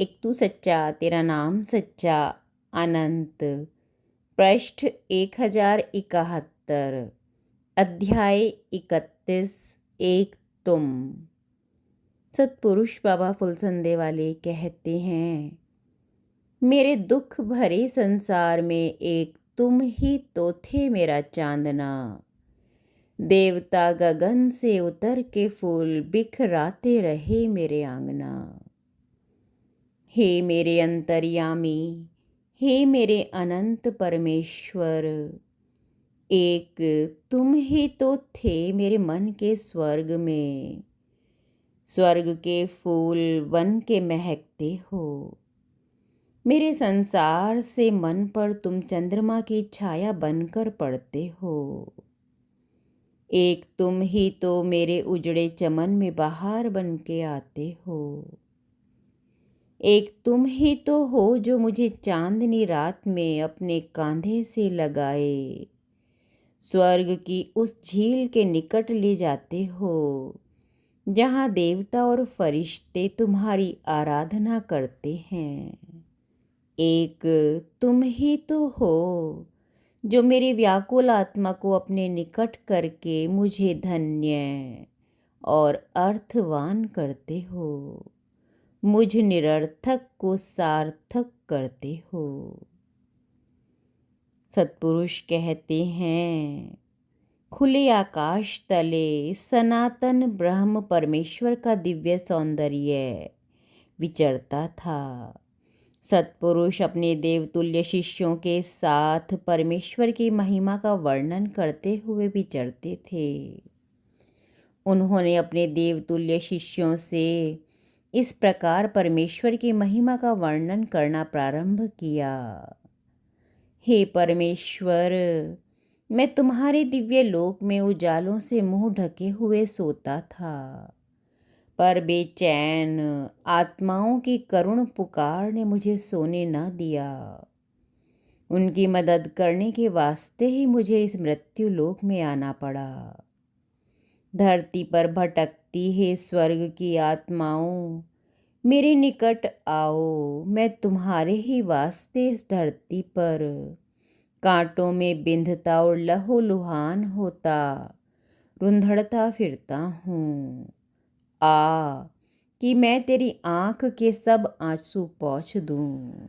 एक तू सच्चा तेरा नाम सच्चा अनंत। पृष्ठ 1071, अध्याय 31। एक तुम। सतपुरुष बाबा फुलसंदे वाले कहते हैं, मेरे दुख भरे संसार में एक तुम ही तो थे मेरा चांदना। देवता गगन से उतर के फूल बिखराते रहे मेरे आंगना। हे मेरे अंतर्यामी, हे मेरे अनंत परमेश्वर, एक तुम ही तो थे मेरे मन के स्वर्ग में। स्वर्ग के फूल बन के महकते हो। मेरे संसार से मन पर तुम चंद्रमा की छाया बनकर पड़ते हो। एक तुम ही तो मेरे उजड़े चमन में बहार बन के आते हो। एक तुम ही तो हो जो मुझे चांदनी रात में अपने कांधे से लगाए स्वर्ग की उस झील के निकट ले जाते हो, जहाँ देवता और फरिश्ते तुम्हारी आराधना करते हैं। एक तुम ही तो हो जो मेरी व्याकुल आत्मा को अपने निकट करके मुझे धन्य और अर्थवान करते हो। मुझ निरर्थक को सार्थक करते हो। सतपुरुष कहते हैं, खुले आकाश तले सनातन ब्रह्म परमेश्वर का दिव्य सौंदर्य विचरता था। सतपुरुष अपने देवतुल्य शिष्यों के साथ परमेश्वर की महिमा का वर्णन करते हुए विचरते थे। उन्होंने अपने देवतुल्य शिष्यों से इस प्रकार परमेश्वर की महिमा का वर्णन करना प्रारंभ किया। हे परमेश्वर, मैं तुम्हारे दिव्य लोक में उजालों से मुंह ढके हुए सोता था, पर बेचैन आत्माओं की करुण पुकार ने मुझे सोने न दिया। उनकी मदद करने के वास्ते ही मुझे इस मृत्यु लोक में आना पड़ा। धरती पर भटकती है स्वर्ग की आत्माओं, मेरे निकट आओ। मैं तुम्हारे ही वास्ते इस धरती पर कांटों में बिंधता और लहूलुहान होता रुंधड़ता फिरता हूँ। आ कि मैं तेरी आँख के सब आंसू पोंछ दूँ।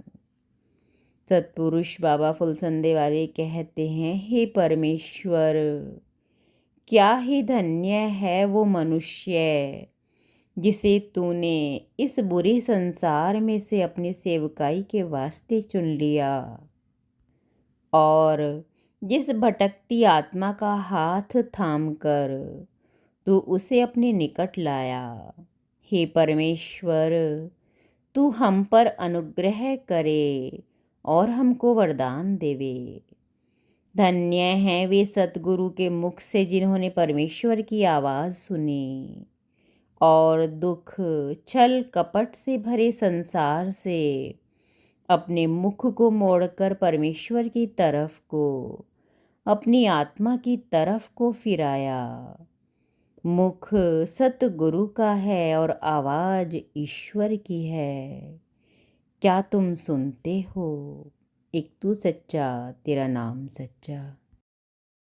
सतपुरुष बाबा फुलसंदे वाले कहते हैं, हे परमेश्वर, क्या ही धन्य है वो मनुष्य जिसे तूने इस बुरे संसार में से अपनी सेवकाई के वास्ते चुन लिया और जिस भटकती आत्मा का हाथ थामकर तू उसे अपने निकट लाया। हे परमेश्वर, तू हम पर अनुग्रह करे और हमको वरदान देवे। धन्य हैं वे सतगुरु के मुख से जिन्होंने परमेश्वर की आवाज़ सुनी और दुख छल कपट से भरे संसार से अपने मुख को मोड़कर परमेश्वर की तरफ को, अपनी आत्मा की तरफ को फिराया। मुख सतगुरु का है और आवाज़ ईश्वर की है। क्या तुम सुनते हो? एक तू सच्चा तेरा नाम सच्चा।